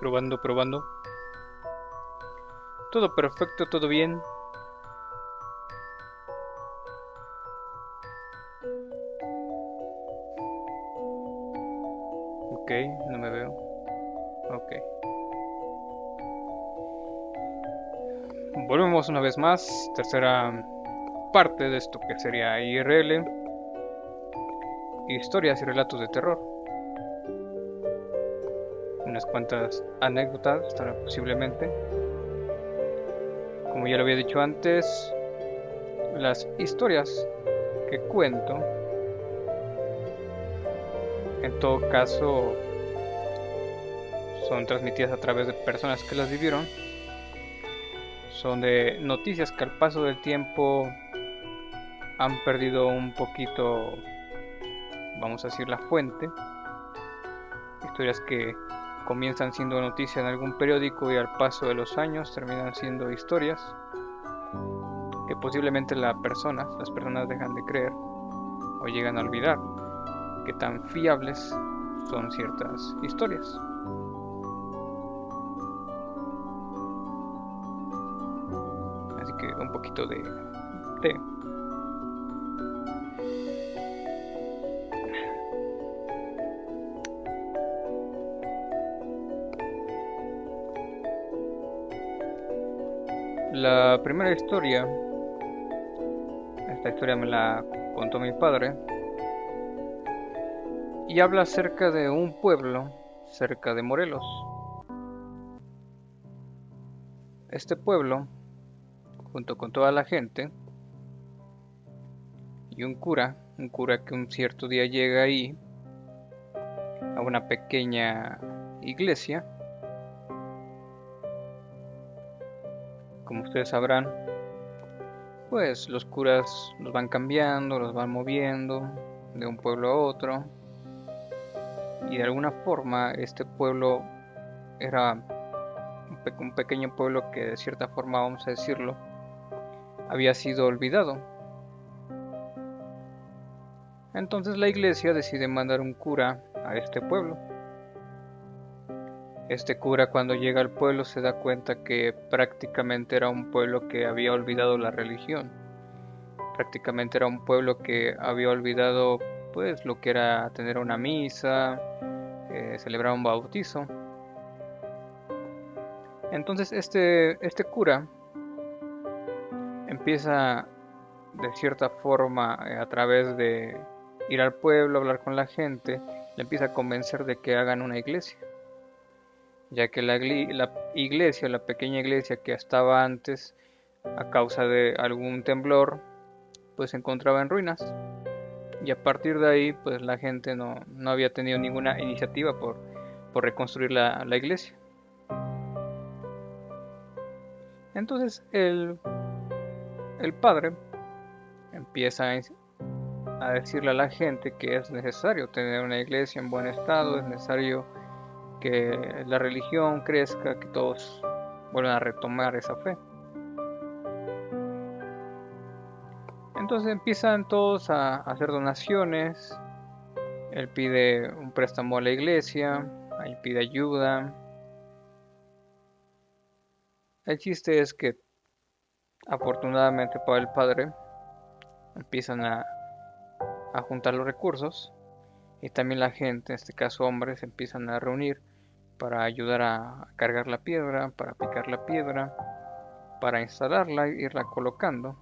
Probando, probando. Todo perfecto, todo bien. Ok, no me veo. Ok. Volvemos una vez más. Tercera parte de esto que sería IRL. Historias y relatos de terror. Unas cuantas anécdotas, posiblemente. Como ya lo había dicho antes, las historias que cuento, en todo caso, son transmitidas a través de personas que las vivieron. Son de noticias que al paso del tiempo han perdido un poquito, vamos a decir, la fuente. Historias que comienzan siendo noticia en algún periódico y al paso de los años terminan siendo historias que posiblemente las personas dejan de creer o llegan a olvidar que tan fiables son ciertas historias. Así que un poquito de té. La primera historia, esta historia me la contó mi padre y habla acerca de un pueblo cerca de Morelos. Este pueblo, junto con toda la gente y un cura que un cierto día llega ahí a una pequeña iglesia. Como ustedes sabrán, pues los curas los van cambiando, los van moviendo de un pueblo a otro. Y de alguna forma este pueblo era un pequeño pueblo que de cierta forma, vamos a decirlo, había sido olvidado. Entonces la iglesia decide mandar un cura a este pueblo. Este cura cuando llega al pueblo se da cuenta que prácticamente era un pueblo que había olvidado la religión. Prácticamente era un pueblo que había olvidado pues lo que era tener una misa, celebrar un bautizo. Entonces este cura empieza de cierta forma a través de ir al pueblo, hablar con la gente, le empieza a convencer de que hagan una iglesia, ya que la iglesia, la pequeña iglesia que estaba antes, a causa de algún temblor, pues se encontraba en ruinas. Y a partir de ahí, pues la gente no había tenido ninguna iniciativa por reconstruir la iglesia. Entonces el padre empieza a decirle a la gente que es necesario tener una iglesia en buen estado, es necesario que la religión crezca, que todos vuelvan a retomar esa fe. Entonces empiezan todos a hacer donaciones, él pide un préstamo a la iglesia, ahí pide ayuda. El chiste es que afortunadamente para el padre empiezan a juntar los recursos y también la gente, en este caso hombres, se empiezan a reunir para ayudar a cargar la piedra, para picar la piedra, para instalarla e irla colocando.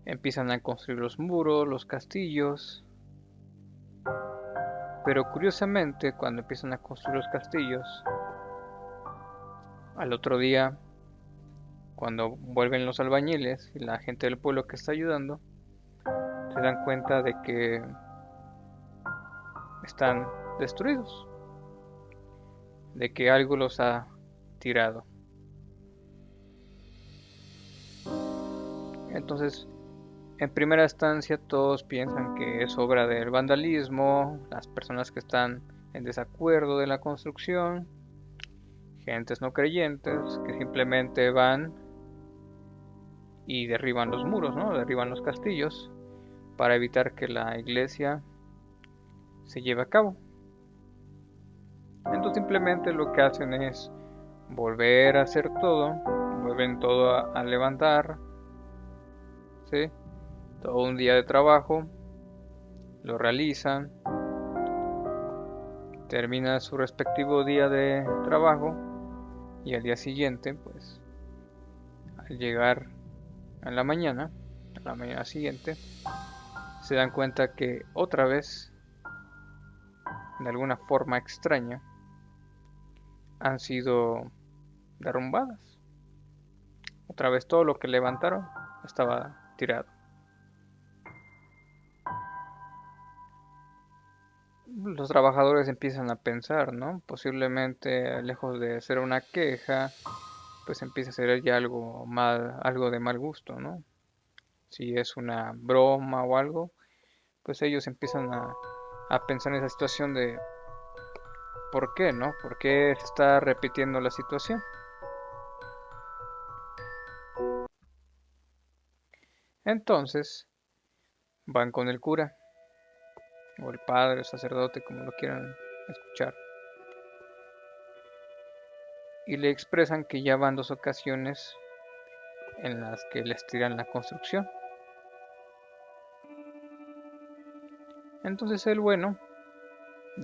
Empiezan a construir los muros, los castillos, pero curiosamente cuando empiezan a construir los castillos, al otro día, cuando vuelven los albañiles y la gente del pueblo que está ayudando, se dan cuenta de que están destruidos, de que algo los ha tirado. Entonces, en primera instancia todos piensan que es obra del vandalismo, las personas que están en desacuerdo de la construcción, gentes no creyentes que simplemente van y derriban los muros, ¿no? Derriban los castillos para evitar que la iglesia se lleve a cabo. Entonces simplemente lo que hacen es volver a hacer todo, vuelven todo a levantar, ¿sí? Todo un día de trabajo, lo realizan, termina su respectivo día de trabajo y al día siguiente, pues, al llegar a la mañana siguiente, se dan cuenta que otra vez, de alguna forma extraña, han sido derrumbadas. Otra vez todo lo que levantaron estaba tirado. Los trabajadores empiezan a pensar, ¿no? Posiblemente, lejos de ser una queja, pues empieza a ser ya algo mal, algo de mal gusto, ¿no? Si es una broma o algo, pues ellos empiezan a pensar en esa situación de ¿por qué, no? ¿Por qué se está repitiendo la situación? Entonces van con el cura, o el padre, el sacerdote, como lo quieran escuchar, y le expresan que ya van 2 ocasiones en las que les tiran la construcción. Entonces el bueno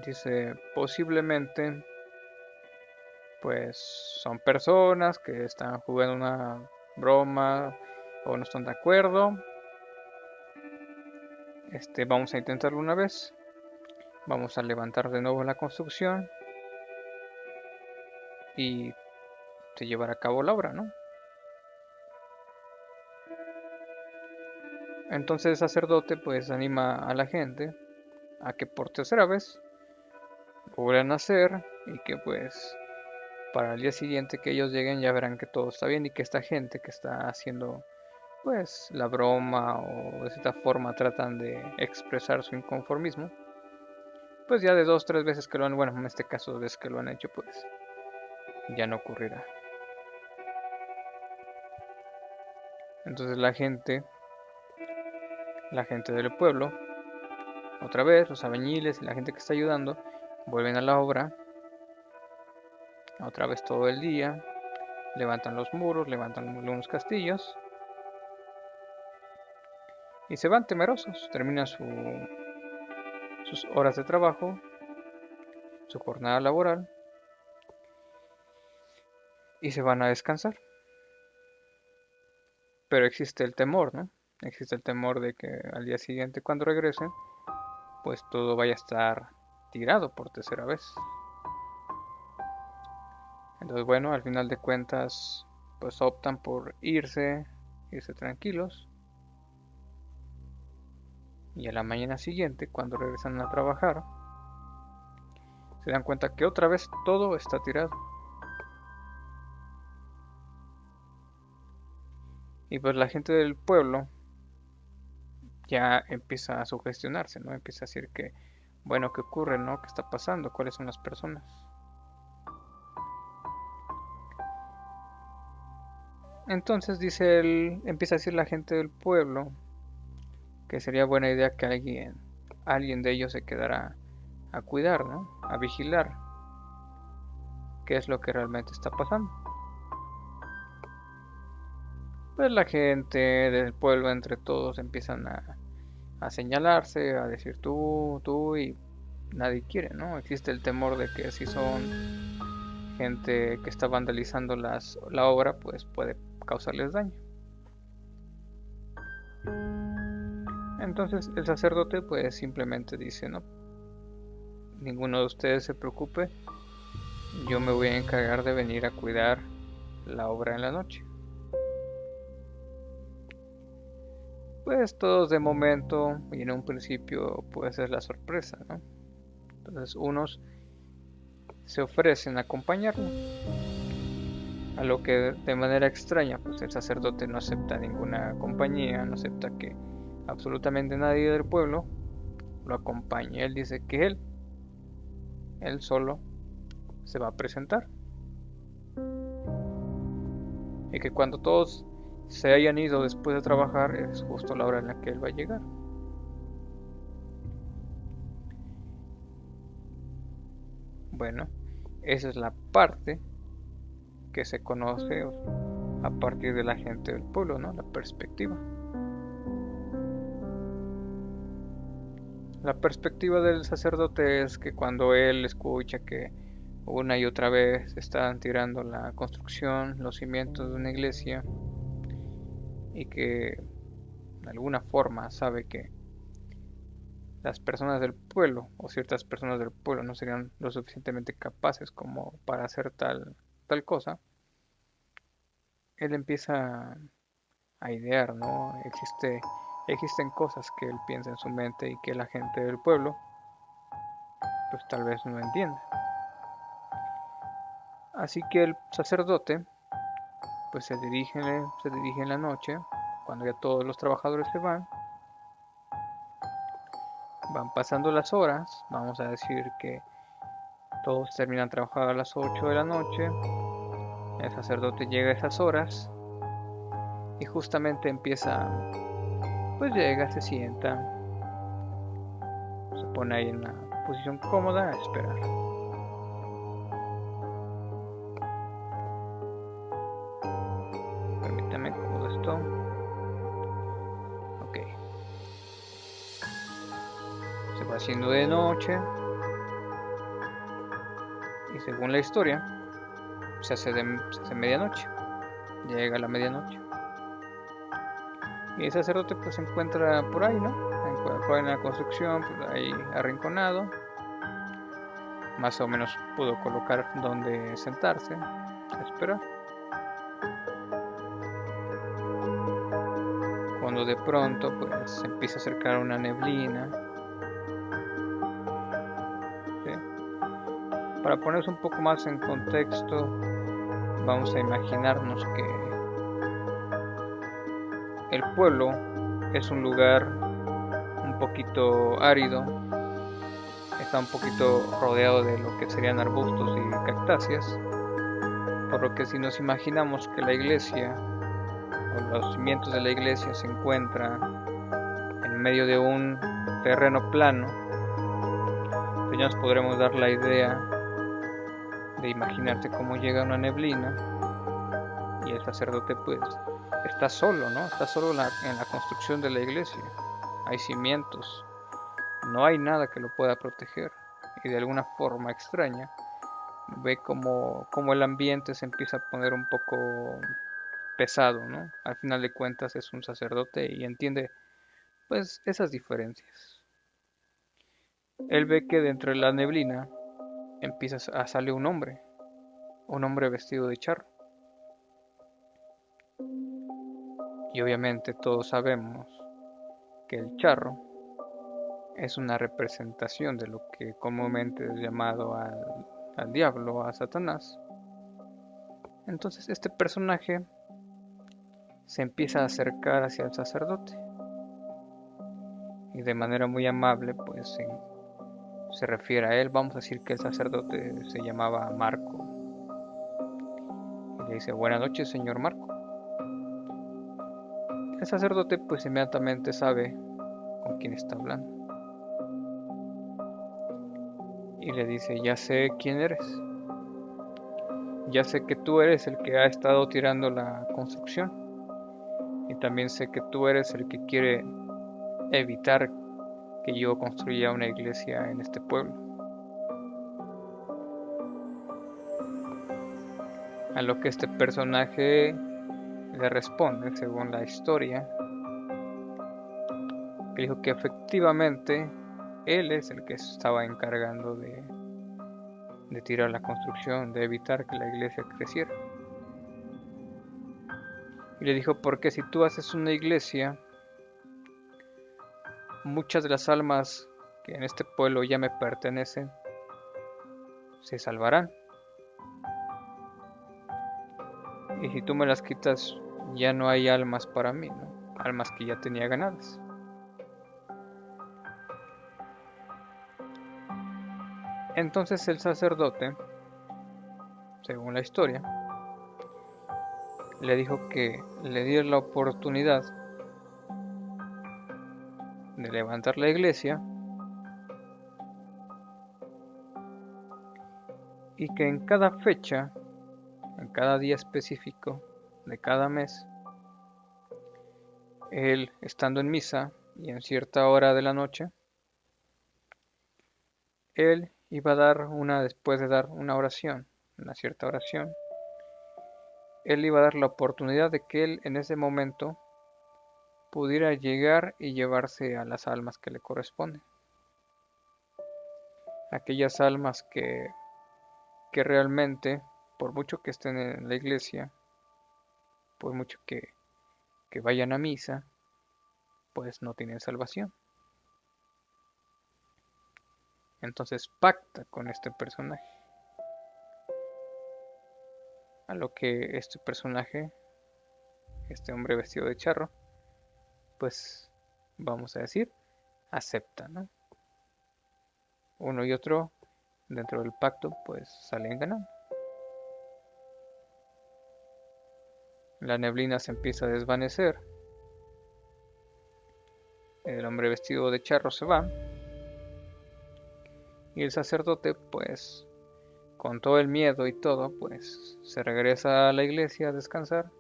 dice, posiblemente, pues son personas que están jugando una broma o no están de acuerdo. Vamos a intentarlo una vez. Vamos a levantar de nuevo la construcción y se llevará a cabo la obra, ¿no? Entonces el sacerdote pues anima a la gente a que por tercera vez lo vuelvan a hacer y que pues para el día siguiente que ellos lleguen ya verán que todo está bien y que esta gente que está haciendo pues la broma o de cierta forma tratan de expresar su inconformismo, pues ya de 2, 3 veces que lo han, bueno, en este caso 2 veces que lo han hecho, pues ya no ocurrirá. Entonces la gente del pueblo, otra vez, los albañiles y la gente que está ayudando, vuelven a la obra, otra vez todo el día, levantan los muros, levantan unos castillos y se van temerosos, terminan sus horas de trabajo, su jornada laboral y se van a descansar. Pero existe el temor, ¿no? Existe el temor de que al día siguiente cuando regresen, pues todo vaya a estar tirado por tercera vez. Entonces, bueno, al final de cuentas, pues optan por irse tranquilos. Y a la mañana siguiente, cuando regresan a trabajar, se dan cuenta que otra vez todo está tirado. Y pues la gente del pueblo ya empieza a sugestionarse, ¿no? Empieza a decir que, bueno, ¿qué ocurre, no? ¿Qué está pasando? ¿Cuáles son las personas? Entonces empieza a decir la gente del pueblo que sería buena idea que alguien de ellos se quedara a cuidar, ¿no? A vigilar qué es lo que realmente está pasando. Pues la gente del pueblo entre todos empiezan a señalarse, a decir tú y nadie quiere, ¿no? Existe el temor de que si son gente que está vandalizando la obra, pues puede causarles daño. Entonces el sacerdote pues simplemente dice, no, ninguno de ustedes se preocupe, yo me voy a encargar de venir a cuidar la obra en la noche. Pues todos de momento y en un principio puede ser la sorpresa, ¿no? Entonces unos se ofrecen a acompañarlo, a lo que de manera extraña pues el sacerdote no acepta ninguna compañía, no acepta que absolutamente nadie del pueblo lo acompañe. Él dice que él solo se va a presentar y que cuando todos se hayan ido después de trabajar es justo la hora en la que él va a llegar. Bueno, Esa es la parte que se conoce a partir de la gente del pueblo, ¿no? La perspectiva. La perspectiva del sacerdote es que cuando él escucha que una y otra vez están tirando la construcción, los cimientos de una iglesia, y que de alguna forma sabe que las personas del pueblo o ciertas personas del pueblo no serían lo suficientemente capaces como para hacer tal cosa, él empieza a idear, ¿no? Existen cosas que él piensa en su mente y que la gente del pueblo pues tal vez no entiende. Así que el sacerdote pues se dirige en la noche, cuando ya todos los trabajadores se van pasando las horas, vamos a decir que todos terminan de trabajar a las 8 de la noche, el sacerdote llega a esas horas y justamente pues llega, se sienta, se pone ahí en una posición cómoda a esperar. Permítame acomodo esto. Ok. Se va haciendo de noche y según la historia se hace medianoche. Llega la medianoche. Y el sacerdote pues se encuentra por ahí, ¿no? Por ahí en la construcción, pues ahí arrinconado. Más o menos pudo colocar donde sentarse a esperar. Cuando de pronto pues se empieza a acercar una neblina, ¿sí? Para ponerse un poco más en contexto, vamos a imaginarnos que el pueblo es un lugar un poquito árido, está un poquito rodeado de lo que serían arbustos y cactáceas, por lo que si nos imaginamos que la iglesia o los cimientos de la iglesia se encuentran en medio de un terreno plano, pues ya nos podremos dar la idea de imaginarse cómo llega una neblina y el sacerdote pues está solo, ¿no? Está solo en la construcción de la iglesia. Hay cimientos, no hay nada que lo pueda proteger y de alguna forma extraña ve como el ambiente se empieza a poner un poco pesado, ¿no? Al final de cuentas es un sacerdote y entiende pues esas diferencias. Él ve que dentro de la neblina empieza a salir un hombre vestido de charro. Y obviamente todos sabemos que el charro es una representación de lo que comúnmente es llamado al diablo, a Satanás. Entonces este personaje se empieza a acercar hacia el sacerdote y de manera muy amable pues se refiere a él. Vamos a decir que el sacerdote se llamaba Marco y le dice: buenas noches, señor Marco. El sacerdote pues inmediatamente sabe con quién está hablando y le dice: ya sé quién eres, ya sé que tú eres el que ha estado tirando la construcción y también sé que tú eres el que quiere evitar que yo construya una iglesia en este pueblo. A lo que este personaje le responde, según la historia, que dijo que efectivamente él es el que se estaba encargando de tirar la construcción, de evitar que la iglesia creciera. Y le dijo: porque si tú haces una iglesia, muchas de las almas que en este pueblo ya me pertenecen se salvarán. Y si tú me las quitas, ya no hay almas para mí, ¿no? Almas que ya tenía ganadas. Entonces el sacerdote, según la historia, le dijo que le diera la oportunidad de levantar la iglesia y que en cada fecha, en cada día específico de cada mes, él estando en misa y en cierta hora de la noche, él iba a dar después de dar una oración, una cierta oración, él iba a dar la oportunidad de que él en ese momento pudiera llegar y llevarse a las almas que le corresponden. Aquellas almas que realmente, por mucho que estén en la iglesia, por mucho que vayan a misa, pues no tienen salvación. Entonces pacta con este personaje. A lo que este personaje, este hombre vestido de charro, pues vamos a decir, acepta, ¿no? Uno y otro dentro del pacto pues salen ganando. La neblina se empieza a desvanecer. El hombre vestido de charro se va. Y el sacerdote pues con todo el miedo y todo pues se regresa a la iglesia a descansar.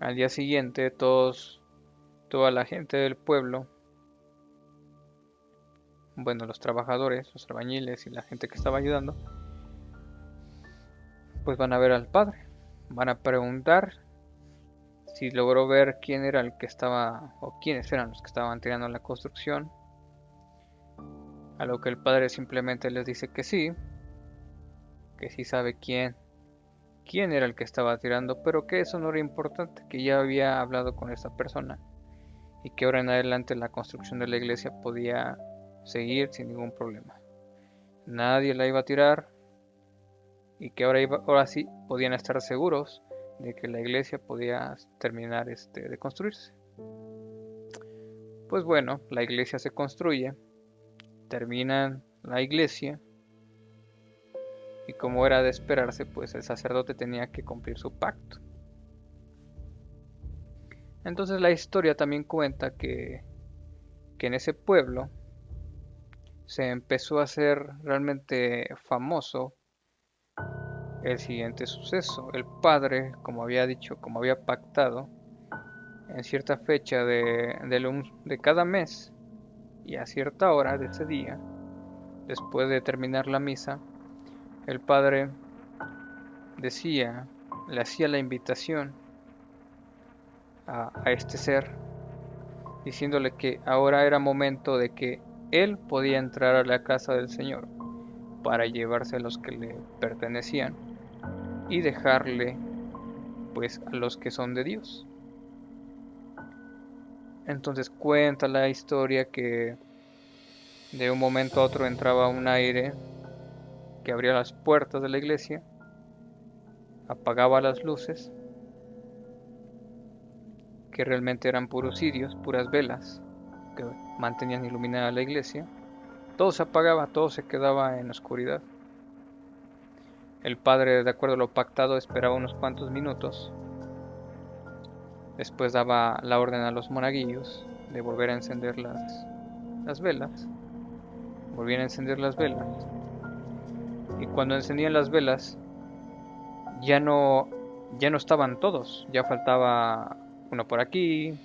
Al día siguiente toda la gente del pueblo, bueno, los trabajadores, los albañiles y la gente que estaba ayudando, pues van a ver al padre. Van a preguntar si logró ver quién era el que estaba o quiénes eran los que estaban tirando la construcción. A lo que el padre simplemente les dice que sí sabe quién era el que estaba tirando, pero que eso no era importante, que ya había hablado con esta persona y que ahora en adelante la construcción de la iglesia podía seguir sin ningún problema. Nadie la iba a tirar y que ahora sí podían estar seguros de que la iglesia podía terminar de construirse. Pues bueno, la iglesia se construye, terminan la iglesia y como era de esperarse, pues el sacerdote tenía que cumplir su pacto. Entonces la historia también cuenta que en ese pueblo se empezó a hacer realmente famoso el siguiente suceso. El padre, como había dicho, como había pactado, en cierta fecha de cada mes y a cierta hora de ese día, después de terminar la misa, el padre le hacía la invitación a este ser, diciéndole que ahora era momento de que él podía entrar a la casa del Señor para llevarse a los que le pertenecían y dejarle pues a los que son de Dios. Entonces cuenta la historia que de un momento a otro entraba un aire que abría las puertas de la iglesia, apagaba las luces, que realmente eran puros cirios, puras velas que mantenían iluminada la iglesia. Todo se apagaba, todo se quedaba en oscuridad. El padre, de acuerdo a lo pactado, esperaba unos cuantos minutos. Después daba la orden a los monaguillos de volver a encender las velas. Volvían a encender las velas. Y cuando encendían las velas, ya no, ya no estaban todos. Ya faltaba uno por aquí,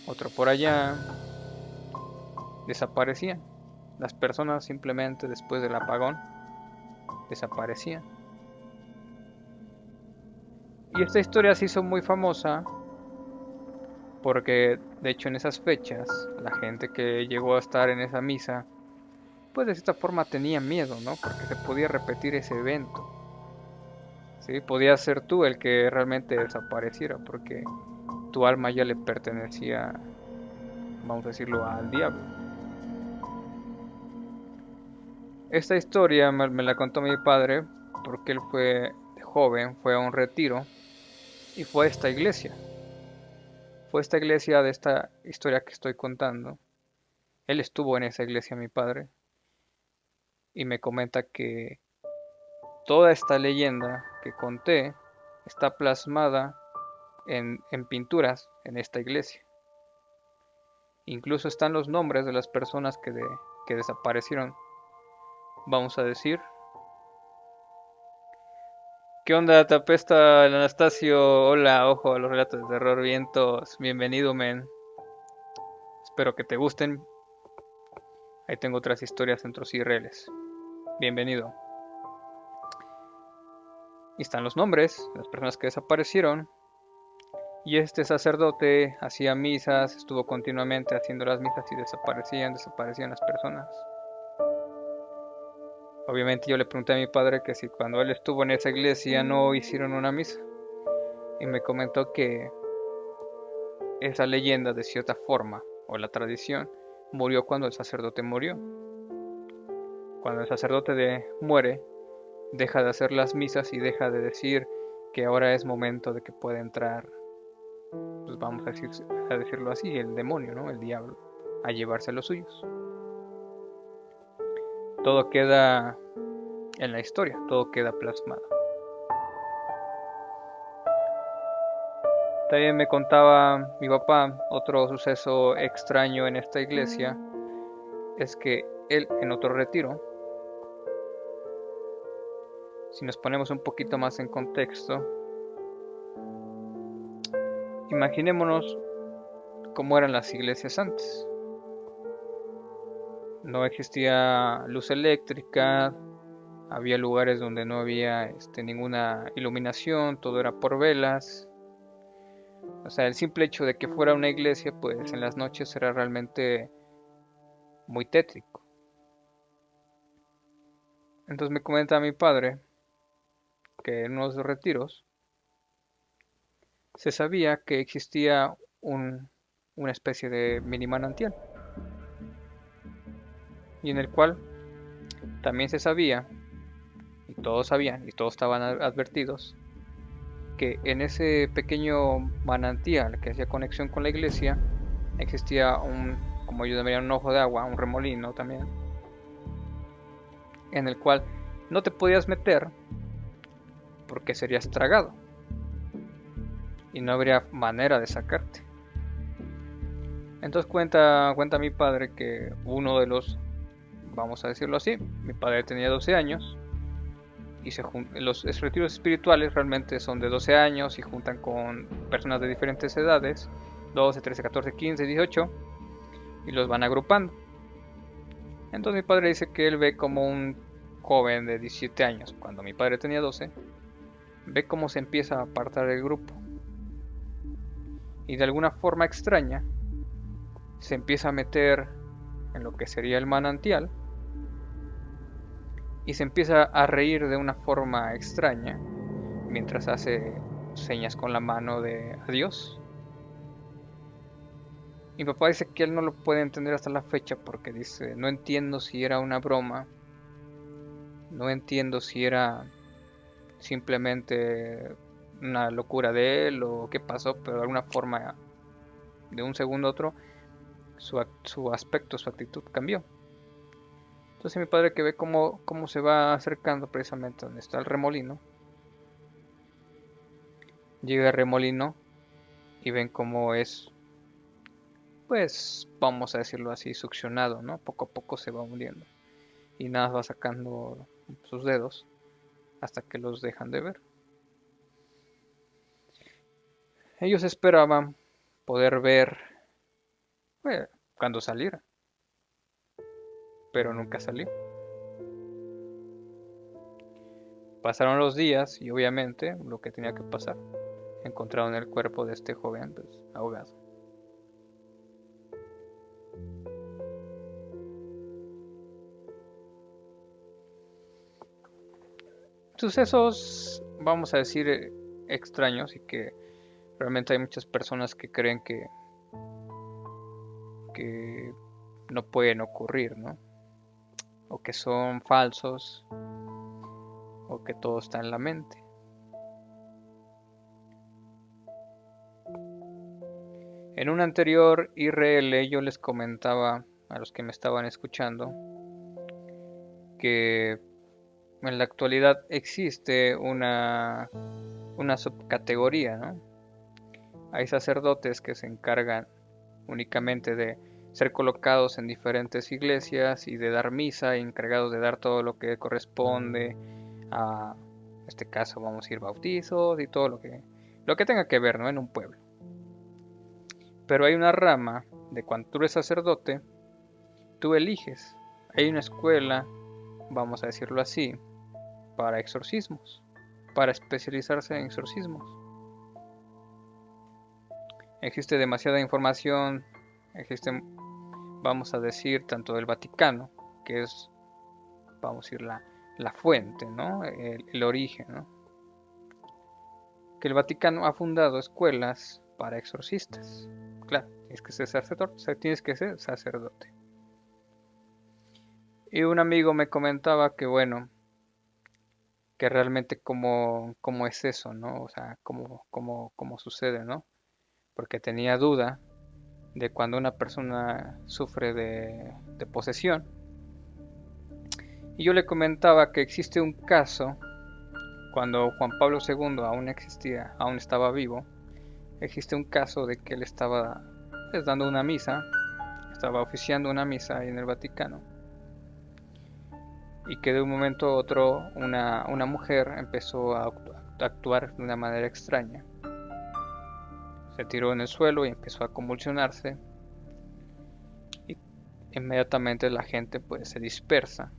otro por allá. Desaparecían. Las personas simplemente después del apagón desaparecían. Y esta historia se hizo muy famosa porque de hecho en esas fechas la gente que llegó a estar en esa misa pues de cierta forma tenía miedo, ¿no? Porque se podía repetir ese evento. ¿Sí? Podía ser tú el que realmente desapareciera porque tu alma ya le pertenecía, vamos a decirlo, al diablo. Esta historia me la contó mi padre porque él fue de joven, fue a un retiro y fue a esta iglesia. Fue esta iglesia de esta historia que estoy contando. Él estuvo en esa iglesia, mi padre, y me comenta que toda esta leyenda que conté está plasmada en pinturas en esta iglesia. Incluso están los nombres de las personas que desaparecieron vamos a decir. ¿Qué onda? ¿Te apesta el Anastasio? Hola, ojo a los relatos de terror, vientos. Bienvenido, men. Espero que te gusten. Ahí tengo otras historias dentro sí reales. Bienvenido. Y están los nombres de las personas que desaparecieron. Y este sacerdote hacía misas, estuvo continuamente haciendo las misas y desaparecían las personas. Obviamente yo le pregunté a mi padre que si cuando él estuvo en esa iglesia no hicieron una misa. Y me comentó que esa leyenda de cierta forma, o la tradición, murió cuando el sacerdote murió. Cuando el sacerdote muere, deja de hacer las misas y deja de decir que ahora es momento de que pueda entrar, pues vamos a decirlo así, el demonio, ¿no? El diablo, a llevarse a los suyos. Todo queda en la historia, todo queda plasmado. También me contaba mi papá otro suceso extraño en esta iglesia, es que él en otro retiro, si nos ponemos un poquito más en contexto, imaginémonos cómo eran las iglesias antes. No existía luz eléctrica, había lugares donde no había ninguna iluminación, todo era por velas. O sea, el simple hecho de que fuera una iglesia, pues en las noches era realmente muy tétrico. Entonces me comenta mi padre que en unos retiros se sabía que existía una especie de mini manantial, y en el cual también se sabía, y todos sabían, y todos estaban advertidos, que en ese pequeño manantial que hacía conexión con la iglesia existía como yo llamaría, un ojo de agua, un remolino también, en el cual no te podías meter porque serías tragado y no habría manera de sacarte. Entonces cuenta mi padre que uno de los, vamos a decirlo así, mi padre tenía 12 años y los retiros espirituales realmente son de 12 años y juntan con personas de diferentes edades, 12, 13, 14, 15, 18, y los van agrupando. Entonces mi padre dice que él ve como un joven de 17 años, cuando mi padre tenía 12, ve cómo se empieza a apartar del grupo y de alguna forma extraña se empieza a meter en lo que sería el manantial y se empieza a reír de una forma extraña mientras hace señas con la mano de adiós. Mi papá dice que él no lo puede entender hasta la fecha porque dice, no entiendo si era una broma, no entiendo si era simplemente una locura de él o qué pasó, pero de alguna forma, de un segundo a otro, su aspecto, su actitud cambió. Entonces mi padre que ve cómo se va acercando precisamente donde está el remolino, llega al remolino y ven cómo es, pues vamos a decirlo así, succionado, ¿no? Poco a poco se va hundiendo y nada va sacando sus dedos hasta que los dejan de ver. Ellos esperaban poder ver cuando saliera, pero nunca salió. Pasaron los días y obviamente lo que tenía que pasar, encontraron el cuerpo de este joven pues, ahogado. Sucesos, vamos a decir, extraños y que realmente hay muchas personas que creen que no pueden ocurrir, ¿no? O que son falsos, o que todo está en la mente. En un anterior IRL yo les comentaba a los que me estaban escuchando que en la actualidad existe una subcategoría, ¿no? Hay sacerdotes que se encargan únicamente de ser colocados en diferentes iglesias y de dar misa, encargados de dar todo lo que corresponde a, en este caso vamos a ir bautizos y todo lo que tenga que ver, ¿no? En un pueblo. Pero hay una rama de cuando tú eres sacerdote, tú eliges. Hay una escuela, vamos a decirlo así, para exorcismos, para especializarse en exorcismos. Existe demasiada información, existen, vamos a decir, tanto del Vaticano, que es, vamos a decir, la fuente, ¿no? El origen, ¿no? Que el Vaticano ha fundado escuelas para exorcistas. Claro, tienes que ser sacerdote. Y un amigo me comentaba que, bueno, que realmente cómo es eso, ¿no? O sea, cómo sucede, ¿no? Porque tenía duda de cuando una persona sufre de posesión. Y yo le comentaba que existe un caso, cuando Juan Pablo II aún existía, aún estaba vivo, existe un caso de que él estaba pues, dando una misa, estaba oficiando una misa ahí en el Vaticano, y que de un momento a otro una mujer empezó a actuar de una manera extraña. Se tiró en el suelo y empezó a convulsionarse, y inmediatamente la gente pues se dispersa.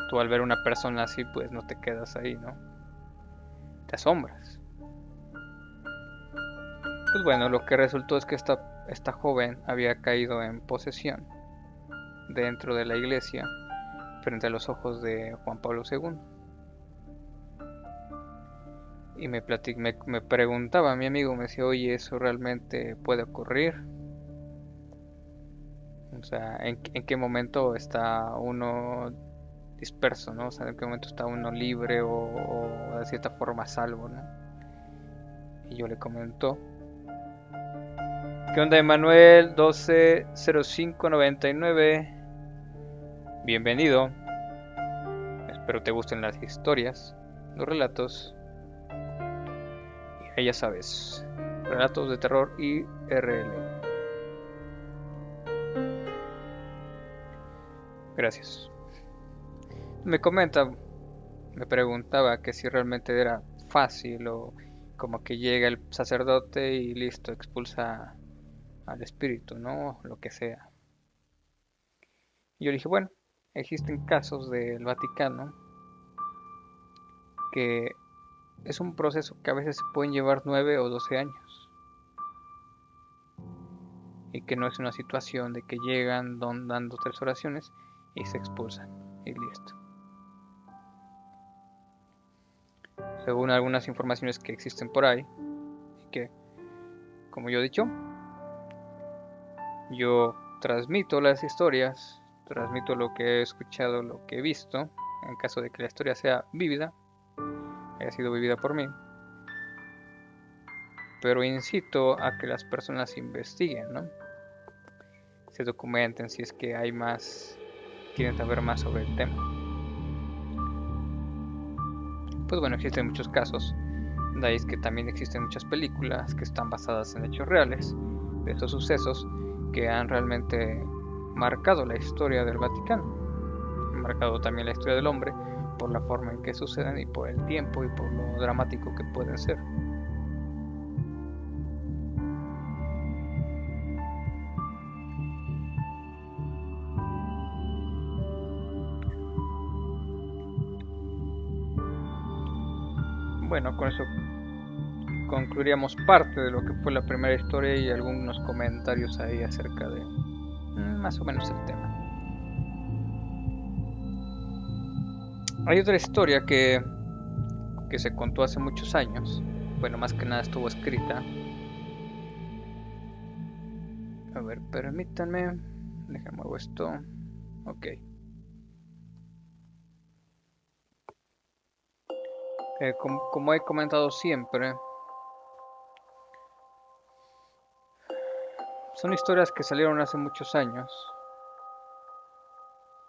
Tú al ver una persona así pues no te quedas ahí, ¿no? Te asombras. Pues bueno, lo que resultó es que esta joven había caído en posesión dentro de la iglesia frente a los ojos de Juan Pablo II. Y me preguntaba mi amigo, me decía, oye, ¿eso realmente puede ocurrir? O sea, ¿en qué momento está uno disperso, ¿no? O sea, ¿en qué momento está uno libre o de cierta forma a salvo, ¿no? Y yo le comento, ¿qué onda, Emanuel? 120599. Bienvenido. Espero te gusten las historias, los relatos. Y ya sabes, relatos de terror IRL. Gracias. Me preguntaba que si realmente era fácil o como que llega el sacerdote y listo, expulsa al espíritu, ¿no? Lo que sea. Y yo dije, bueno, existen casos del Vaticano que es un proceso que a veces se pueden llevar 9 o 12 años. Y que no es una situación de que llegan dando 3 oraciones y se expulsan y listo. Según algunas informaciones que existen por ahí, y que, como yo he dicho, yo transmito las historias, transmito lo que he escuchado, lo que he visto, en caso de que la historia sea vívida, haya sido vivida por mí, pero incito a que las personas investiguen, ¿no? Se documenten si es que hay más, quieren saber más sobre el tema. Pues bueno, existen muchos casos, de ahí es que también existen muchas películas que están basadas en hechos reales, de estos sucesos que han realmente marcado la historia del Vaticano, han marcado también la historia del hombre por la forma en que suceden y por el tiempo y por lo dramático que pueden ser. Bueno, con eso concluiríamos parte de lo que fue la primera historia y algunos comentarios ahí acerca de más o menos el tema. Hay otra historia que se contó hace muchos años. Bueno, más que nada estuvo escrita. A ver, permítanme. Déjenme muevo esto. Ok. Como he comentado siempre, son historias que salieron hace muchos años.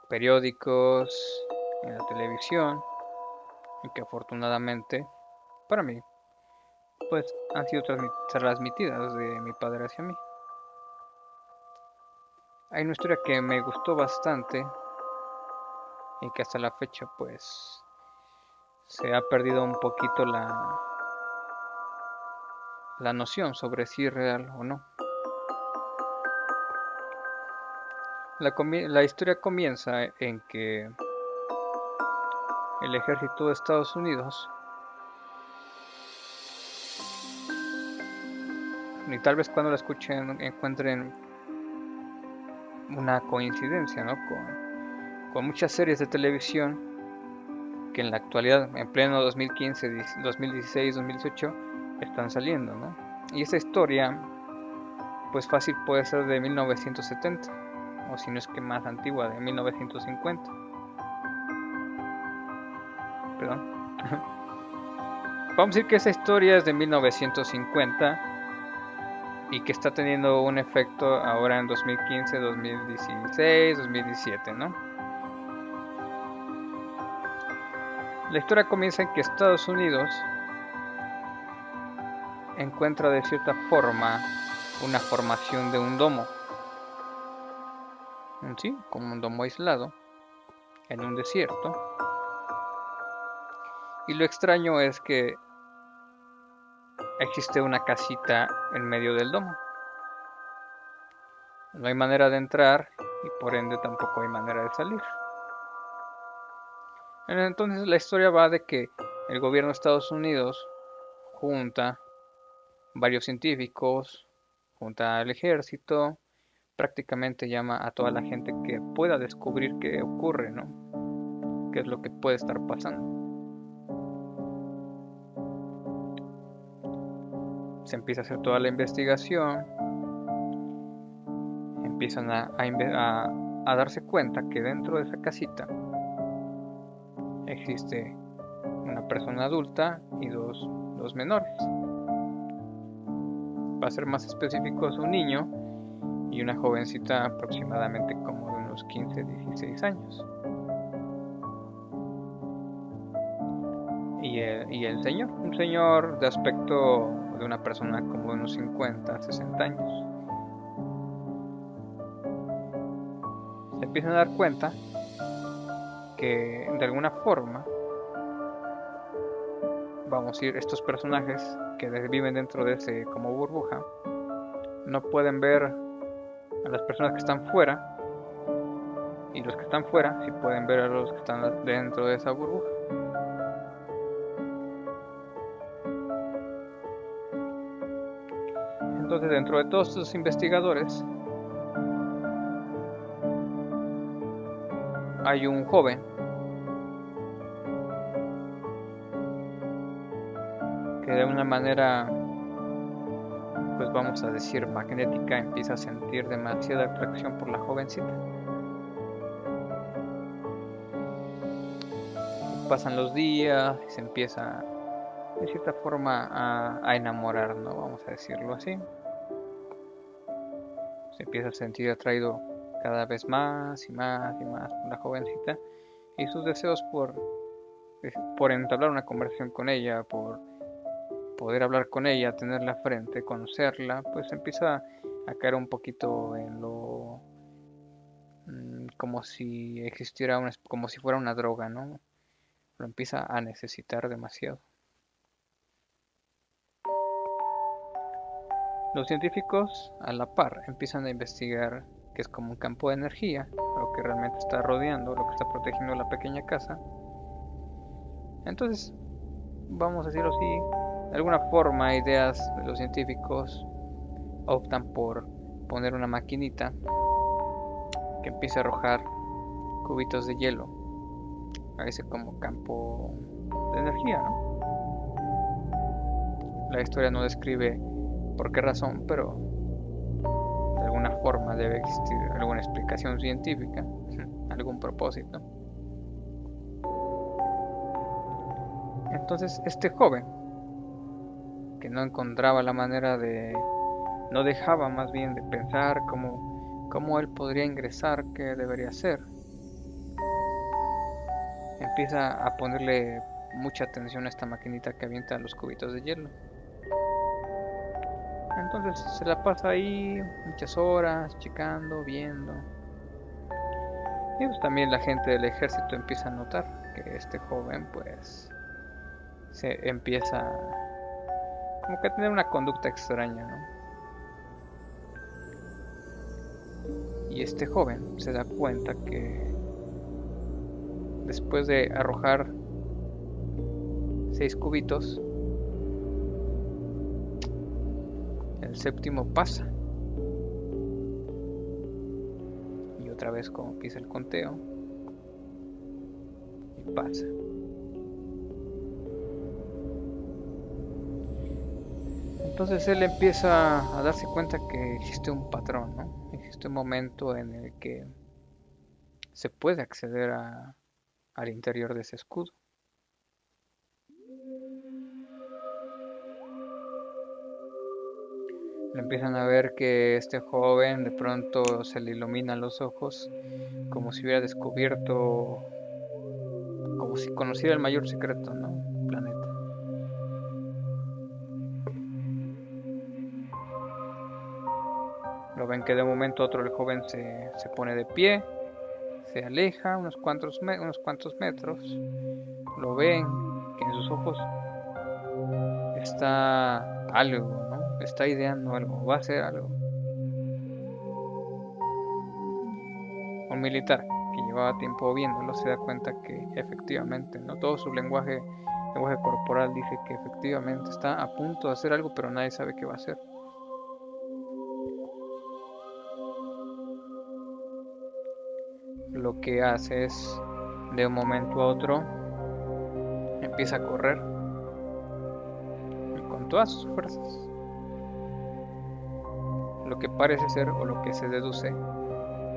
Periódicos, en la televisión, y que afortunadamente, para mí, pues han sido transmitidas de mi padre hacia mí. Hay una historia que me gustó bastante y que hasta la fecha pues se ha perdido un poquito la noción sobre si es real o no. La historia comienza en que el ejército de Estados Unidos, y tal vez cuando la escuchen encuentren una coincidencia, ¿no? Con muchas series de televisión que en la actualidad, en pleno 2015, 2016, 2018, están saliendo, ¿no? Y esa historia, pues fácil puede ser de 1970, o si no es que más antigua, de 1950. Perdón. Vamos a decir que esa historia es de 1950 y que está teniendo un efecto ahora en 2015, 2016, 2017, ¿no? La historia comienza en que Estados Unidos encuentra de cierta forma una formación de un domo, ¿sí? Como un domo aislado en un desierto. Y lo extraño es que existe una casita en medio del domo. No hay manera de entrar y por ende tampoco hay manera de salir. Entonces la historia va de que el gobierno de Estados Unidos junta varios científicos, junta al ejército, prácticamente llama a toda la gente que pueda descubrir qué ocurre, ¿no? Qué es lo que puede estar pasando. Se empieza a hacer toda la investigación, empiezan a darse cuenta que dentro de esa casita existe una persona adulta y dos menores. Va a ser más específico, es un niño y una jovencita aproximadamente como de unos 15, 16 años. Y el señor, un señor de aspecto de una persona como de unos 50, 60 años. Se empiezan a dar cuenta que de alguna forma, vamos a ir, estos personajes que viven dentro de ese como burbuja, no pueden ver a las personas que están fuera, y los que están fuera sí pueden ver a los que están dentro de esa burbuja. Entonces, dentro de todos estos investigadores hay un joven que de una manera, pues vamos a decir magnética, empieza a sentir demasiada atracción por la jovencita. Pasan los días y se empieza de cierta forma a enamorar, ¿no? Vamos a decirlo así. Se empieza a sentir atraído cada vez más y más y más por la jovencita, y sus deseos por entablar una conversación con ella, por poder hablar con ella, tenerla frente, conocerla, pues empieza a caer un poquito en lo como si existiera como si fuera una droga, ¿no? Lo empieza a necesitar demasiado. Los científicos a la par empiezan a investigar que es como un campo de energía, lo que realmente está rodeando, lo que está protegiendo la pequeña casa. Entonces, vamos a decirlo así, de alguna forma ideas de los científicos optan por poner una maquinita que empiece a arrojar cubitos de hielo a ese como campo de energía, ¿no? La historia no describe por qué razón, pero de alguna forma debe existir alguna explicación científica, algún propósito. Entonces este joven, que no encontraba la manera no dejaba más bien de pensar cómo él podría ingresar, qué debería hacer, empieza a ponerle mucha atención a esta maquinita que avienta los cubitos de hielo. Entonces se la pasa ahí muchas horas, checando, viendo. Y pues también la gente del ejército empieza a notar que este joven pues se empieza como que a tener una conducta extraña, ¿no? Y este joven se da cuenta que después de arrojar 6 cubitos, el séptimo pasa. Y otra vez como empieza el conteo y pasa. Entonces él empieza a darse cuenta que existe un patrón, ¿no? Existe un momento en el que se puede acceder al interior de ese escudo. Empiezan a ver que este joven de pronto se le iluminan los ojos como si hubiera descubierto, como si conociera el mayor secreto, ¿no? Del planeta. Lo ven que de un momento a otro el joven se pone de pie, se aleja unos cuantos metros, lo ven que en sus ojos está algo, ¿no? Está ideando algo, va a hacer algo. Un militar que llevaba tiempo viéndolo se da cuenta que efectivamente, ¿no? Todo su lenguaje corporal dice que efectivamente está a punto de hacer algo, pero nadie sabe qué va a hacer. Lo que hace es, de un momento a otro, empieza a correr con todas sus fuerzas. Lo que parece ser, o lo que se deduce,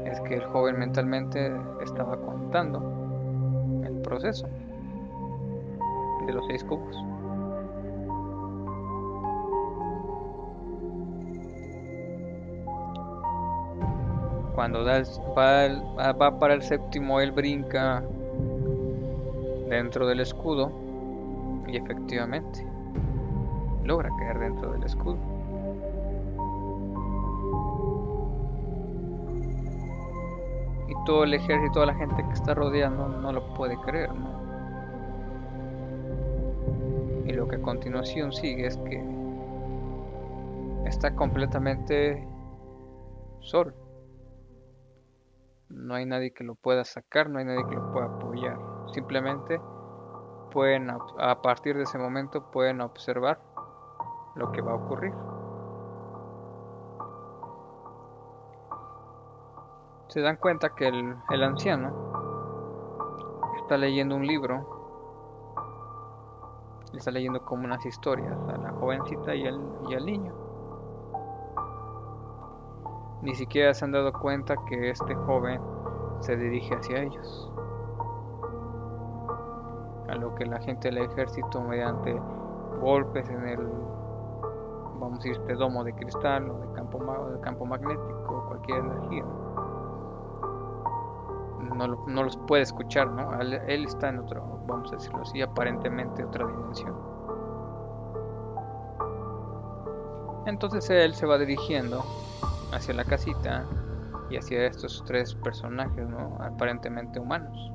es que el joven mentalmente estaba contando el proceso de los 6 cubos. Cuando va para el séptimo, él brinca dentro del escudo y efectivamente logra caer dentro del escudo. Y todo el ejército, toda la gente que está rodeando no lo puede creer, ¿no? Y lo que a continuación sigue es que está completamente solo. No hay nadie que lo pueda sacar, no hay nadie que lo pueda apoyar. Simplemente pueden, a partir de ese momento, pueden observar lo que va a ocurrir. Se dan cuenta que el anciano está leyendo un libro, le está leyendo como unas historias a la jovencita y al niño. Ni siquiera se han dado cuenta que este joven se dirige hacia ellos. A lo que la gente del ejército, mediante golpes en el, vamos a decir, este domo de cristal o de campo magnético, cualquier energía, no los puede escuchar, ¿no? Él está en otro, vamos a decirlo así, aparentemente otra dimensión. Entonces él se va dirigiendo hacia la casita y hacia estos 3 personajes, ¿no? Aparentemente humanos.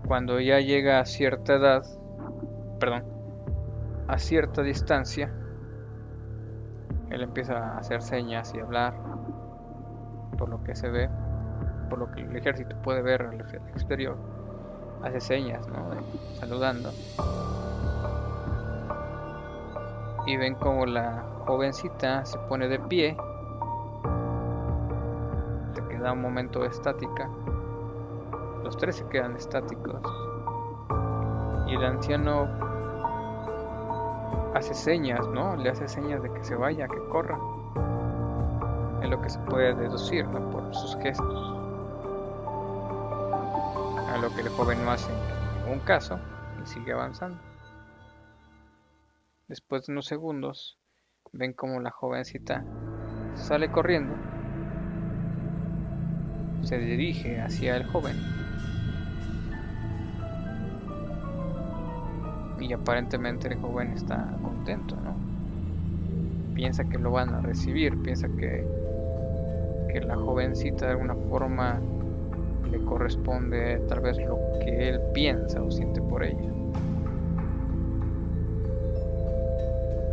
Cuando ya llega a cierta edad, a cierta distancia, él empieza a hacer señas y hablar, por lo que se ve, por lo que el ejército puede ver al exterior. Hace señas, ¿no? Saludando. Y ven como la jovencita se pone de pie, se queda un momento estática, los 3 se quedan estáticos y el anciano hace señas, ¿no? Le hace señas de que se vaya, que corra. Es lo que se puede deducir, ¿no? Por sus gestos. A lo que el joven no hace ningún caso y sigue avanzando. Después de unos segundos, ven como la jovencita sale corriendo, se dirige hacia el joven. Y aparentemente el joven está contento, ¿no? Piensa que lo van a recibir, piensa que la jovencita de alguna forma le corresponde tal vez lo que él piensa o siente por ella.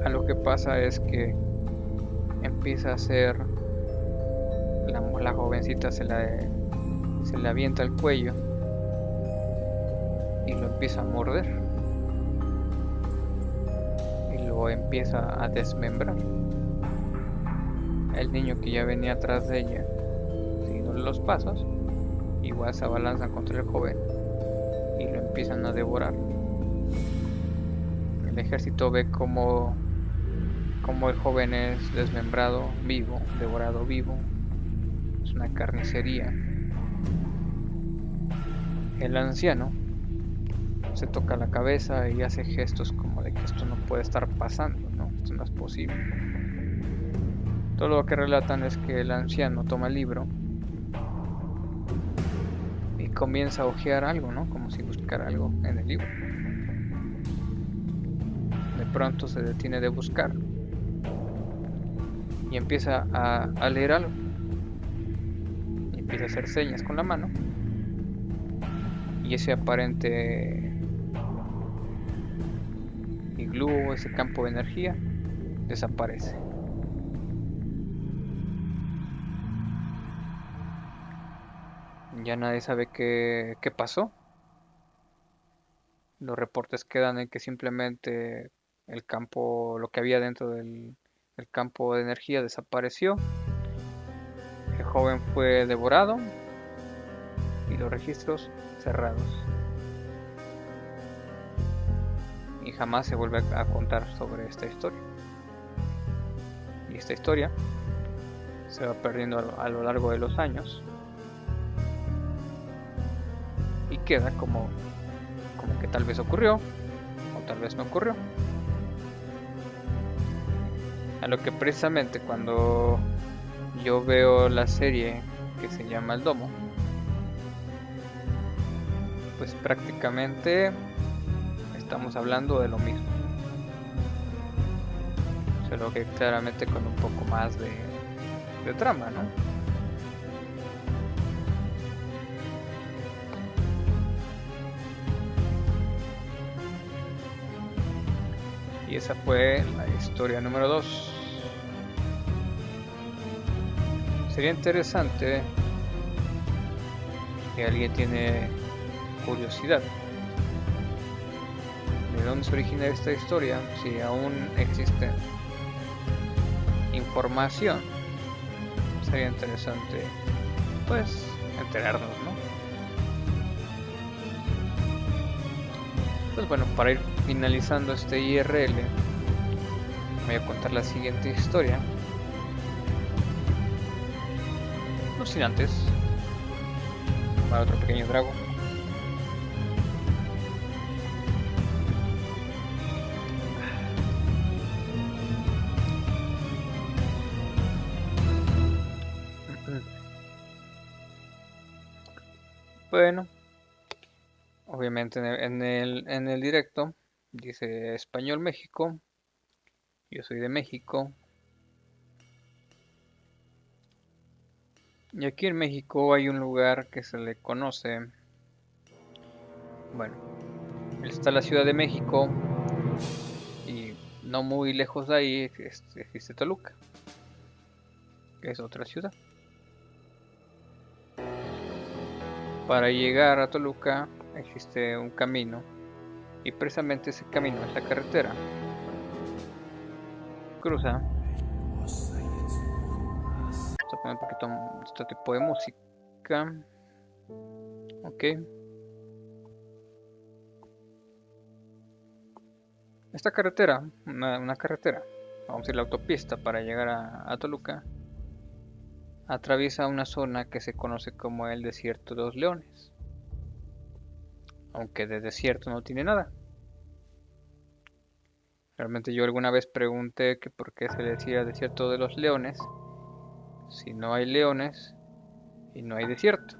A lo que pasa es que empieza a hacer, la jovencita se le avienta al cuello y lo empieza a morder y lo empieza a desmembrar. El niño que ya venía atrás de ella, siguiéndole los pasos, igual se abalanza contra el joven y lo empiezan a devorar. El ejército ve como el joven es desmembrado vivo, devorado vivo. Es una carnicería. El anciano se toca la cabeza y hace gestos como de que esto no puede estar pasando, ¿no? Esto no es posible. Todo lo que relatan es que el anciano toma el libro y comienza a hojear algo, ¿no? Como si buscara algo en el libro. De pronto se detiene de buscar y empieza a leer algo. Y empieza a hacer señas con la mano. Y ese aparente iglú, ese campo de energía, desaparece. Ya nadie sabe qué pasó. Los reportes quedan en que simplemente el campo, lo que había dentro del campo de energía desapareció. El joven fue devorado y los registros cerrados. Y jamás se vuelve a contar sobre esta historia. Y esta historia se va perdiendo a lo largo de los años y queda como que tal vez ocurrió o tal vez no ocurrió. A lo que precisamente cuando yo veo la serie que se llama El Domo, pues prácticamente estamos hablando de lo mismo, solo que claramente con un poco más de trama, ¿no? Y esa fue la historia número 2. Sería interesante, si alguien tiene curiosidad de dónde se origina esta historia, si aún existe información, sería interesante pues enterarnos, ¿no? Pues bueno, para ir finalizando este IRL, voy a contar la siguiente historia. No sin antes tomar otro pequeño trago. Bueno, obviamente en el directo dice Español México. Yo soy de México. Y aquí en México hay un lugar que se le conoce. Bueno, está la Ciudad de México. Y no muy lejos de ahí existe Toluca, que es otra ciudad. Para llegar a Toluca existe un camino. Y precisamente ese camino es la carretera. Cruza. Vamos a poner un poquito este tipo de música. Ok. Esta carretera, una carretera, vamos a decir la autopista para llegar a Toluca, atraviesa una zona que se conoce como el Desierto de los Leones. Aunque de desierto no tiene nada. Realmente yo alguna vez pregunté que por qué se le decía Desierto de los Leones si no hay leones y no hay desierto.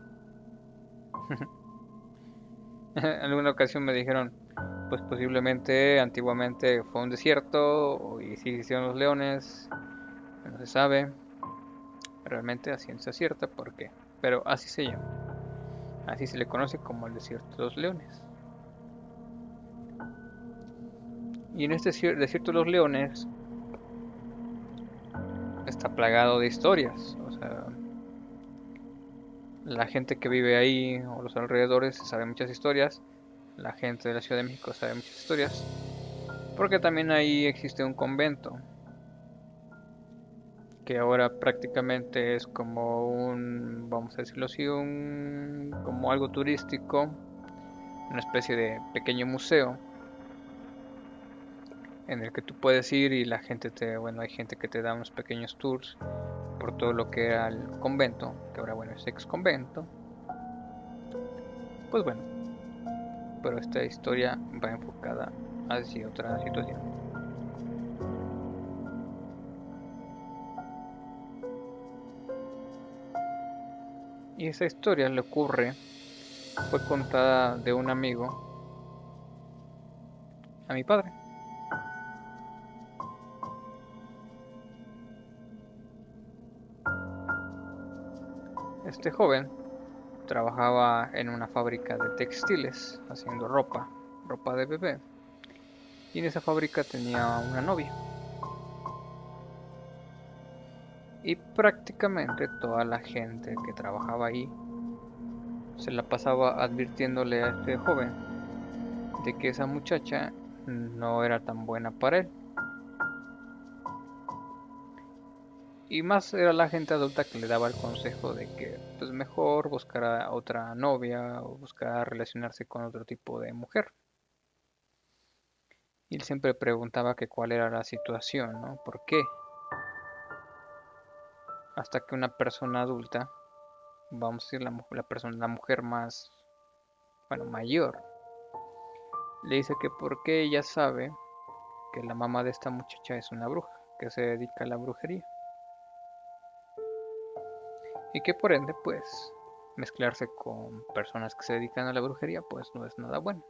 En alguna ocasión me dijeron, pues posiblemente antiguamente fue un desierto y sí existieron los leones, no se sabe realmente a ciencia cierta por qué, pero así se llama, así se le conoce como el desierto de los leones. Y en este desierto de los leones está plagado de historias, o sea, la gente que vive ahí o los alrededores sabe muchas historias, la gente de la Ciudad de México sabe muchas historias, porque también ahí existe un convento, que ahora prácticamente es como un, vamos a decirlo así, como algo turístico, una especie de pequeño museo en el que tú puedes ir y la gente bueno, hay gente que te da unos pequeños tours por todo lo que era el convento, que ahora bueno es ex convento. Pues bueno, pero esta historia va enfocada hacia otra situación. Y esa historia le ocurre, fue contada de un amigo a mi padre. Este joven trabajaba en una fábrica de textiles haciendo ropa de bebé. Y en esa fábrica tenía una novia. Y prácticamente toda la gente que trabajaba ahí se la pasaba advirtiéndole a este joven de que esa muchacha no era tan buena para él. Y más era la gente adulta que le daba el consejo de que pues mejor buscara otra novia o buscara relacionarse con otro tipo de mujer. Y él siempre preguntaba que cuál era la situación, ¿no? ¿Por qué? Hasta que una persona adulta, vamos a decir la mujer más, bueno, mayor, le dice que porque ella sabe que la mamá de esta muchacha es una bruja, que se dedica a la brujería. Y que por ende, pues, mezclarse con personas que se dedican a la brujería, pues no es nada bueno.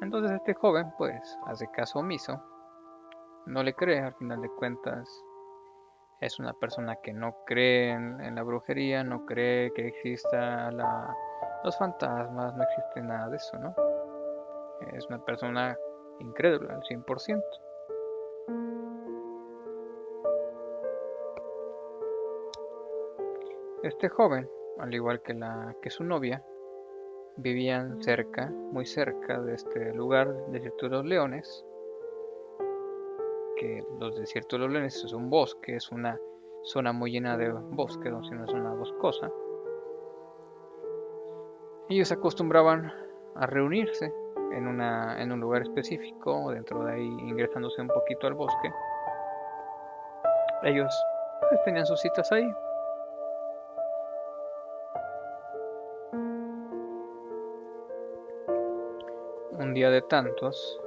Entonces este joven, pues, hace caso omiso, no le cree, al final de cuentas, es una persona que no cree en la brujería, no cree que exista los fantasmas, no existe nada de eso, ¿no? Es una persona incrédula al 100%. Este joven, al igual que su novia, vivían cerca, muy cerca de este lugar, Desierto de los Leones, que los Desiertos de los Leones es un bosque, es una zona muy llena de bosque, no es una zona boscosa. Ellos acostumbraban a reunirse en un lugar específico, dentro de ahí ingresándose un poquito al bosque. Ellos pues, tenían sus citas ahí. Un día de tantos,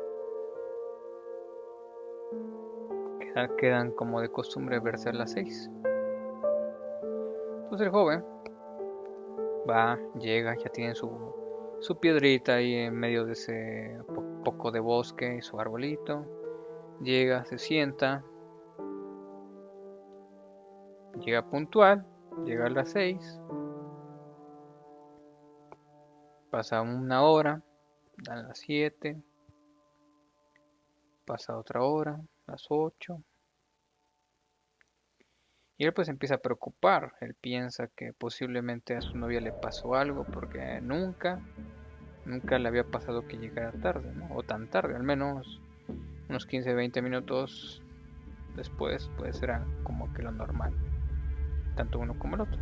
quedan como de costumbre verse a las 6. Entonces el joven va, llega, ya tiene su piedrita ahí en medio de ese poco de bosque, su arbolito. Llega, se sienta, llega puntual, llega a las 6. Pasa una hora, dan las 7, pasa otra hora, las 8. Y él pues empieza a preocupar, él piensa que posiblemente a su novia le pasó algo porque nunca le había pasado que llegara tarde, ¿no? O tan tarde, al menos unos 15, 20 minutos después, pues era como que lo normal, tanto uno como el otro.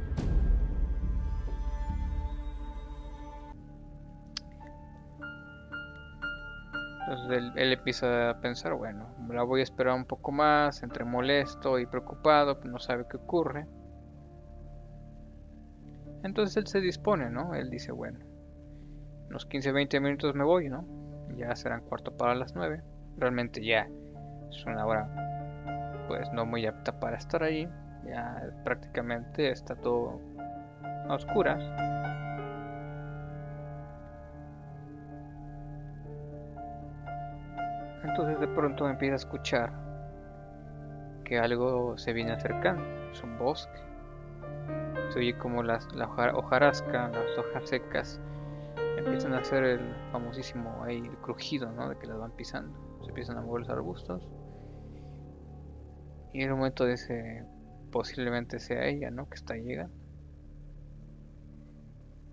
Entonces él empieza a pensar, bueno, la voy a esperar un poco más, entre molesto y preocupado, no sabe qué ocurre. Entonces él se dispone, ¿no? Él dice, bueno, unos 15, 20 minutos me voy, ¿no? Ya serán cuarto para las 9. Realmente ya es una hora, pues no muy apta para estar ahí. Ya prácticamente está todo a oscuras. Entonces de pronto empieza a escuchar que algo se viene acercando. Es un bosque. Se oye como la hojarasca, las hojas secas empiezan a hacer el famosísimo ahí, el crujido, ¿no? De que las van pisando. Se empiezan a mover los arbustos. Y en el momento dice, posiblemente sea ella, ¿no? Que está llegando.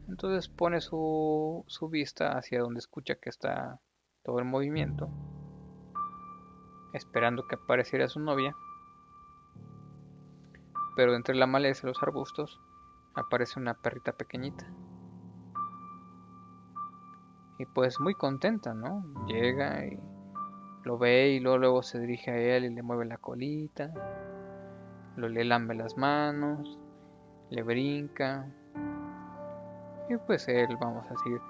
Entonces pone su vista hacia donde escucha que está todo el movimiento, esperando que apareciera su novia. Pero entre la maleza y los arbustos aparece una perrita pequeñita. Y pues muy contenta, ¿no? Llega y lo ve y luego se dirige a él y le mueve la colita, le lambe las manos, le brinca. Y pues él, vamos a decir,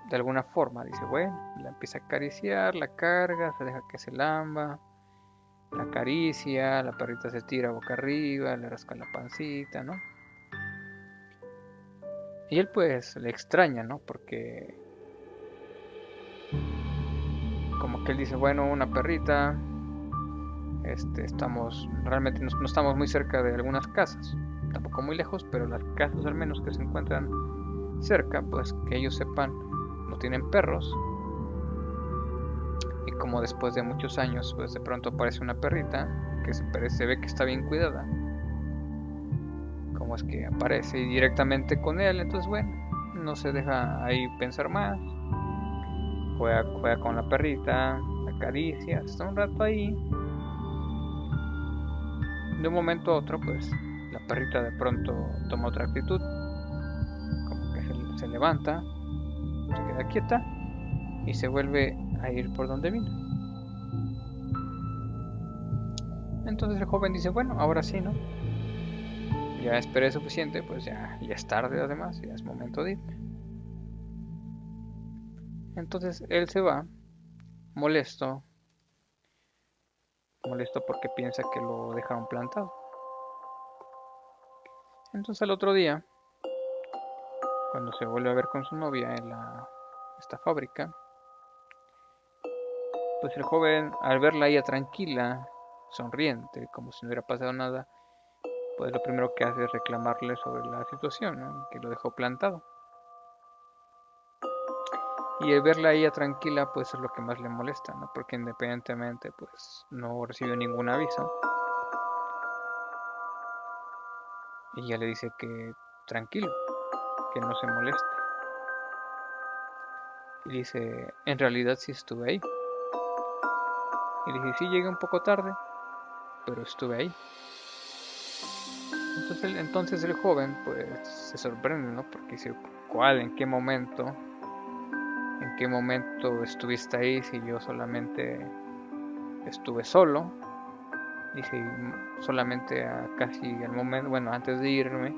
de alguna forma dice, bueno, la empieza a acariciar, la carga, se deja que se lamba, la acaricia, la perrita se tira boca arriba, le rasca la pancita, ¿no? Y él pues le extraña, ¿no? Porque como que él dice, bueno, una perrita, realmente no estamos muy cerca de algunas casas, tampoco muy lejos, pero las casas al menos que se encuentran cerca, pues que ellos sepan, no tienen perros. Y como después de muchos años, pues de pronto aparece una perrita que se ve que está bien cuidada, como es que aparece y directamente con él, entonces bueno, no se deja ahí pensar más, juega con la perrita, la acaricia, está un rato ahí. De un momento a otro, pues la perrita de pronto toma otra actitud, como que se levanta, se queda quieta y se vuelve a ir por donde vino. Entonces el joven dice, bueno, ahora sí, ¿no? Ya esperé suficiente, pues ya es tarde además, ya es momento de irme. Entonces él se va, molesto, molesto porque piensa que lo dejaron plantado. Entonces al otro día, cuando se vuelve a ver con su novia en esta fábrica, pues el joven, al verla ella tranquila, sonriente, como si no hubiera pasado nada, pues lo primero que hace es reclamarle sobre la situación, ¿no? Que lo dejó plantado. Y el verla a ella tranquila, pues es lo que más le molesta, ¿no? Porque independientemente, pues no recibió ningún aviso. Y ella le dice que tranquilo, que no se moleste. Y dice, en realidad sí estuve ahí. Y dice, sí llegué un poco tarde, pero estuve ahí. Entonces el joven, pues se sorprende, ¿no? Porque dice, ¿cuál? ¿En qué momento estuviste ahí si yo solamente estuve solo? Dice, solamente casi al momento, bueno, antes de irme,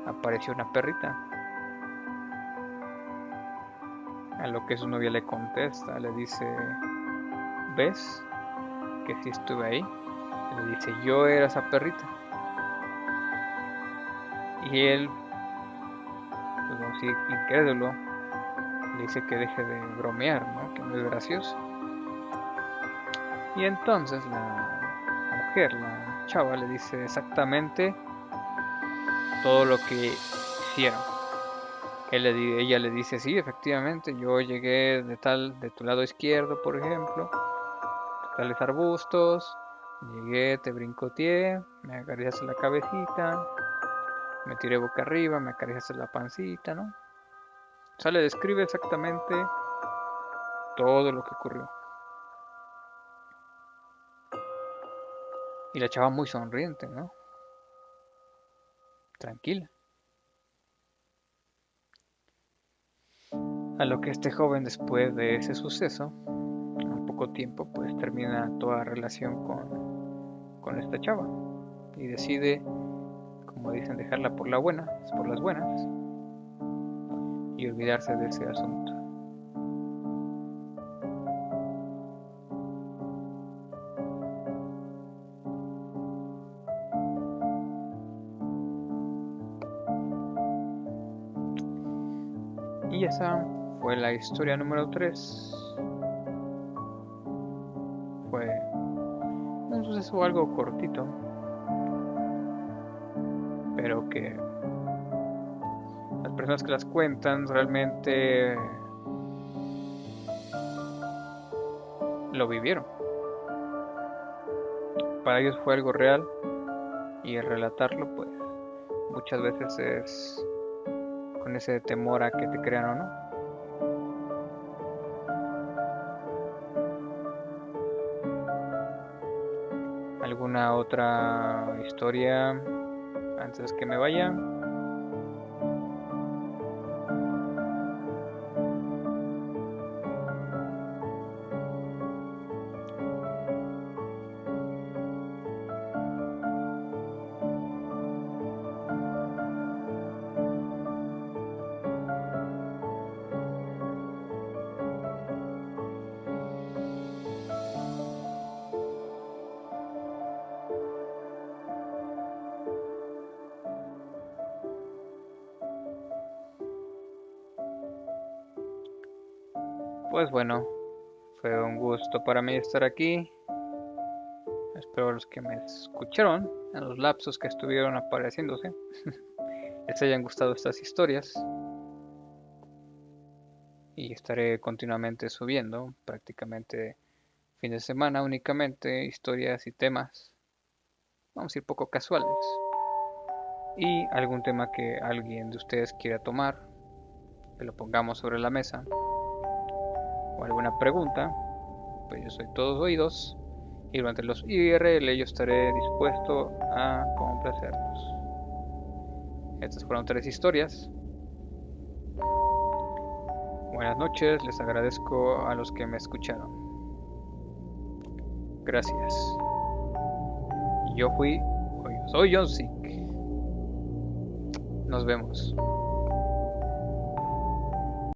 apareció una perrita. A lo que su novia le contesta, le dice, ¿ves que sí estuve ahí? Le dice, yo era esa perrita. Y él, pues así, incrédulo, le dice que deje de bromear, ¿no? Que no es gracioso. Y entonces la mujer, la chava, le dice exactamente todo lo que hicieron. Ella le dice, sí, efectivamente, yo llegué de tu lado izquierdo, por ejemplo, tales arbustos, llegué, te brincoteé, me acariciaste la cabecita, me tiré boca arriba, me acariciaste la pancita, ¿no? O sea, le describe exactamente todo lo que ocurrió. Y la chava muy sonriente, ¿no? Tranquila. A lo que este joven, después de ese suceso, al poco tiempo, pues termina toda relación con esta chava. Y decide, como dicen, dejarla por las buenas, y olvidarse de ese asunto. Y esa fue la historia número 3 extenso o algo cortito, pero que las personas que las cuentan realmente lo vivieron. Para ellos fue algo real y el relatarlo pues muchas veces es con ese temor a que te crean o no. ¿Alguna otra historia antes que me vaya? Pues bueno, fue un gusto para mí estar aquí. Espero los que me escucharon en los lapsos que estuvieron apareciéndose les hayan gustado estas historias y estaré continuamente subiendo prácticamente fin de semana únicamente historias y temas, vamos a ir poco casuales, y algún tema que alguien de ustedes quiera tomar, que lo pongamos sobre la mesa, o alguna pregunta, pues yo soy todos oídos y durante los IRL yo estaré dispuesto a complacerlos. Estas fueron 3 historias. Buenas noches, les agradezco a los que me escucharon. Gracias. Yo soy John Sick. Nos vemos.